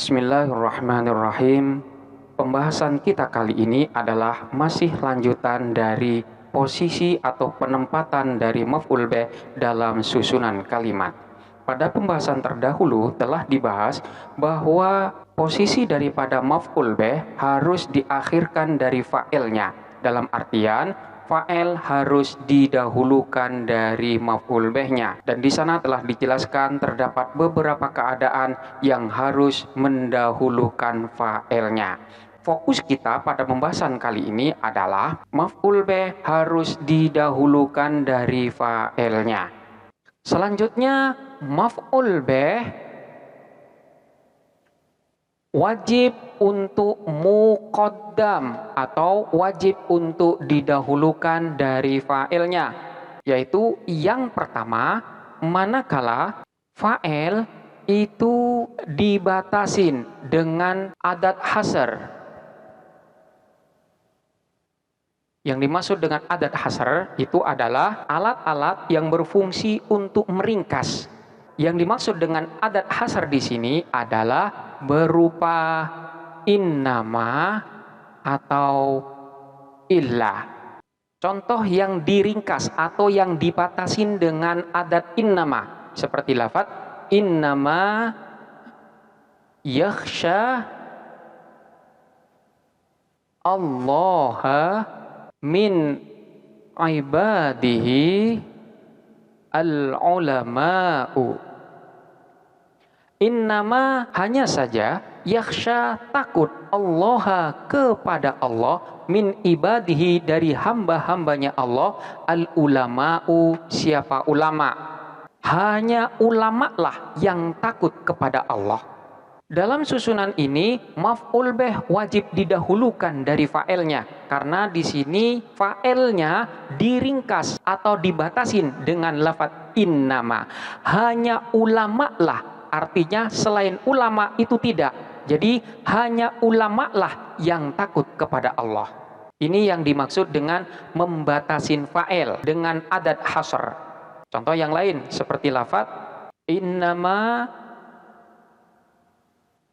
Bismillahirrahmanirrahim. Pembahasan kita kali ini adalah masih lanjutan dari posisi atau penempatan dari maf'ul bih dalam susunan kalimat. Pada pembahasan terdahulu telah dibahas bahwa posisi daripada maf'ul bih harus diakhirkan dari fa'ilnya. Dalam artian fa'il harus didahulukan dari maf'ul bihnya, dan di sana telah dijelaskan terdapat beberapa keadaan yang harus mendahulukan fa'ilnya. Fokus kita pada pembahasan kali ini adalah maf'ul bih harus didahulukan dari fa'ilnya. Selanjutnya, maf'ul bih wajib untuk muqaddam atau wajib untuk didahulukan dari fa'ilnya, yaitu yang pertama manakala fa'il itu dibatasin dengan adat hasr. Yang dimaksud dengan adat hasr itu adalah alat-alat yang berfungsi untuk meringkas. Yang dimaksud dengan adat hasr di sini adalah berupa innama atau illah. Contoh yang diringkas atau yang dibatasin dengan adat innama seperti lafaz innama yakhsha Allah min ibadihi al-ulama'u. Innama hanya saja yakhsha takut Allah kepada Allah min ibadihi dari hamba-hambanya Allah al-ulama'u siapa ulama. Hanya ulama lah yang takut kepada Allah. Dalam susunan ini maf'ul bih wajib didahulukan dari fa'ilnya karena di sini fa'ilnya diringkas atau dibatasin dengan lafaz innama. Hanya ulama lah, artinya selain ulama itu tidak. Jadi hanya ulama lah yang takut kepada Allah. Ini yang dimaksud dengan membatasin fa'il dengan adat hasr. Contoh yang lain seperti lafaz innama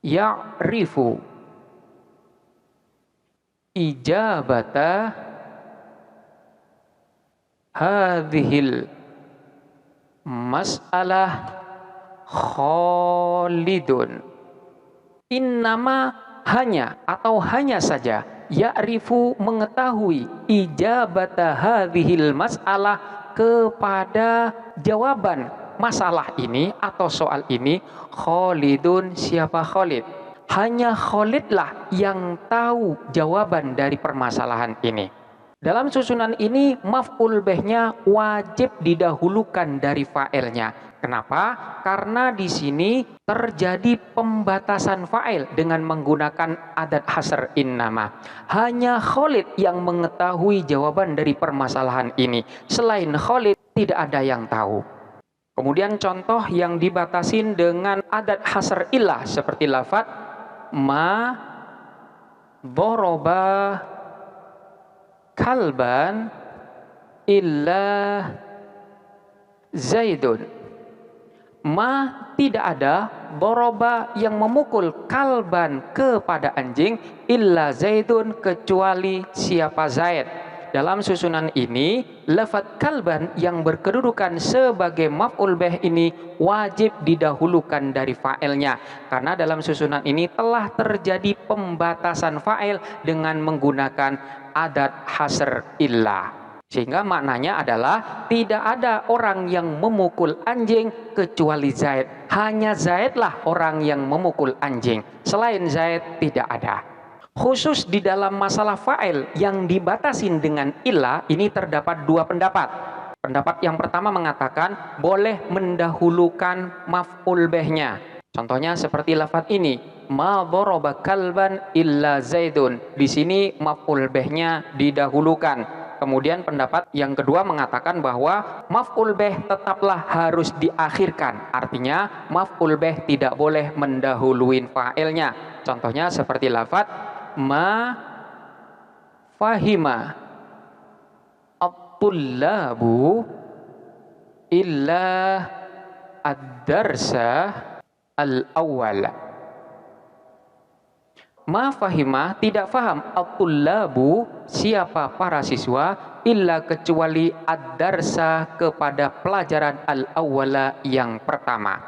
ya'rifu ijabata hadhil mas'alah khalidun. Innama hanya atau hanya saja ya'rifu mengetahui ijabata hadhil mas'alah kepada jawaban masalah ini atau soal ini Khalidun siapa Khalid. Hanya Khalid lah yang tahu jawaban dari permasalahan ini. Dalam susunan ini maf'ul bihnya wajib didahulukan dari fa'ilnya. Kenapa? Karena di sini terjadi pembatasan fa'il dengan menggunakan adat hasr innama. Hanya Khalid yang mengetahui jawaban dari permasalahan ini. Selain Khalid tidak ada yang tahu. Kemudian contoh yang dibatasin dengan adat hasr illah seperti lafaz ma doroba kalban illa zaidun. Ma tidak ada doroba yang memukul kalban kepada anjing illa zaidun kecuali siapa Zaid. Dalam susunan ini, lafaz kalban yang berkedudukan sebagai maf'ul bih ini wajib didahulukan dari fa'ilnya. Karena dalam susunan ini telah terjadi pembatasan fa'il dengan menggunakan adat hasr illah. Sehingga maknanya adalah tidak ada orang yang memukul anjing kecuali Zaid. Hanya Zaid lah orang yang memukul anjing. Selain Zaid tidak ada. Khusus di dalam masalah fa'il yang dibatasin dengan illah ini terdapat dua pendapat. Pendapat yang pertama mengatakan boleh mendahulukan maf'ul bihnya. Contohnya seperti lafaz ini, ma doroba kalban illa zaidun. Di sini maf'ul bihnya didahulukan. Kemudian pendapat yang kedua mengatakan bahwa maf'ul bih tetaplah harus diakhirkan. Artinya maf'ul bih tidak boleh mendahuluin fa'ilnya. Contohnya seperti lafaz ma fahima at-tullabu illa ad-darsa al-awwal. Ma fahima tidak faham at-tullabu siapa para siswa illa kecuali ad-darsa kepada pelajaran al-awwala yang pertama.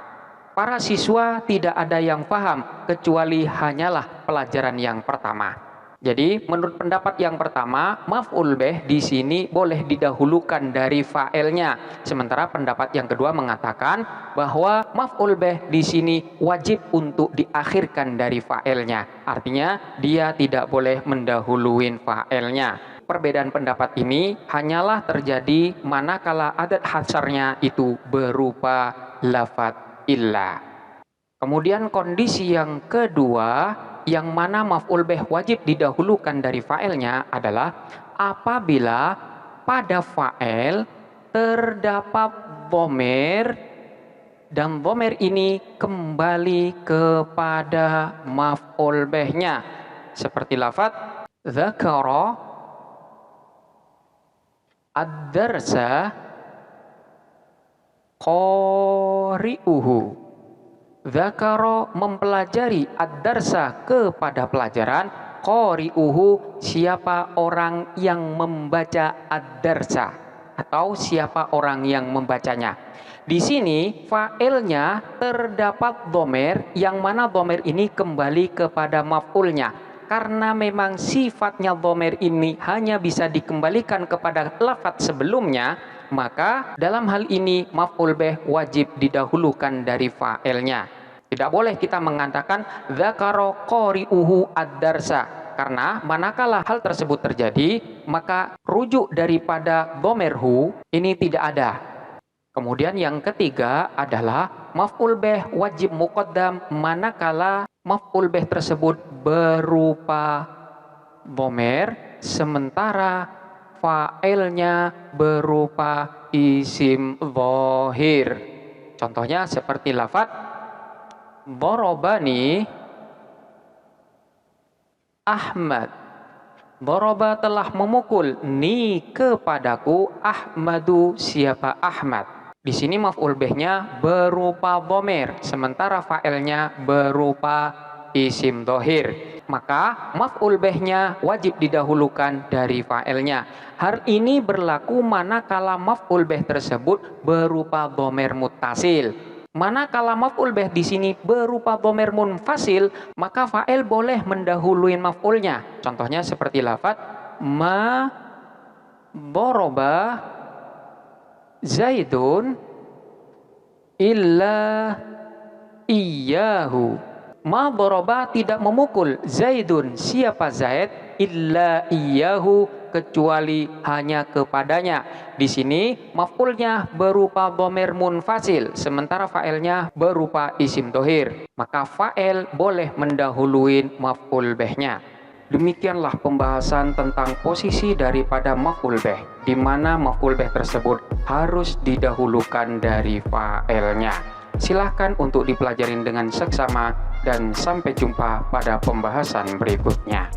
Para siswa tidak ada yang paham kecuali hanyalah pelajaran yang pertama. Jadi menurut pendapat yang pertama, maf'ul bih di sini boleh didahulukan dari fa'ilnya. Sementara pendapat yang kedua mengatakan bahwa maf'ul bih di sini wajib untuk diakhirkan dari fa'ilnya. Artinya dia tidak boleh mendahuluin fa'ilnya. Perbedaan pendapat ini hanyalah terjadi manakala adat hasarnya itu berupa lafadz illa. Kemudian kondisi yang kedua, yang mana maf'ul bih wajib didahulukan dari fa'ilnya adalah apabila pada fa'il terdapat dhamir dan dhamir ini kembali kepada maf'ul bihnya. Seperti lafadz dzakara ad-darsa qari'uhu. Dzakara mempelajari ad-darsa kepada pelajaran, qari'uhu siapa orang yang membaca ad-darsa atau siapa orang yang membacanya. Di sini fa'ilnya terdapat dhamir yang mana dhamir ini kembali kepada maf'ulnya. Karena memang sifatnya dhamir ini hanya bisa dikembalikan kepada lafadz sebelumnya, maka dalam hal ini maf'ul bih wajib didahulukan dari fa'ilnya. Tidak boleh kita mengatakan dzakara qari'uhu ad-darsa, karena manakala hal tersebut terjadi maka rujuk daripada dhamir hu ini tidak ada. Kemudian yang ketiga adalah maf'ul bih wajib muqaddam manakala maf'ul bih tersebut berupa dhamir sementara fa'ilnya berupa isim dhahir. Contohnya seperti lafadz Dharabani Ahmad. Dharaba telah memukul ni kepadaku Ahmadu siapa Ahmad. Di sini maf'ul bihnya berupa dhamir sementara fa'ilnya berupa isim dhahir. Maka maf'ul bihnya wajib didahulukan dari fa'ilnya. Hal ini berlaku manakala maf'ul bih tersebut berupa dhamir muttasil. Manakala maf'ul bih di sini berupa dhamir munfasil, maka fa'il boleh mendahuluin maf'ulnya. Contohnya seperti lafadz ma dharaba Zaidun illa iyyahu. Ma dharaba tidak memukul Zaidun siapa Zaid illa iyyahu kecuali hanya kepadanya. Di sini maf'ulnya berupa dhamir munfasil sementara fa'ilnya berupa isim dhahir. Maka fa'il boleh mendahuluin maf'ul bihnya. Demikianlah pembahasan tentang posisi daripada maf'ul bih, di mana maf'ul bih tersebut harus didahulukan dari fa'ilnya. Silahkan untuk dipelajarin dengan seksama dan sampai jumpa pada pembahasan berikutnya.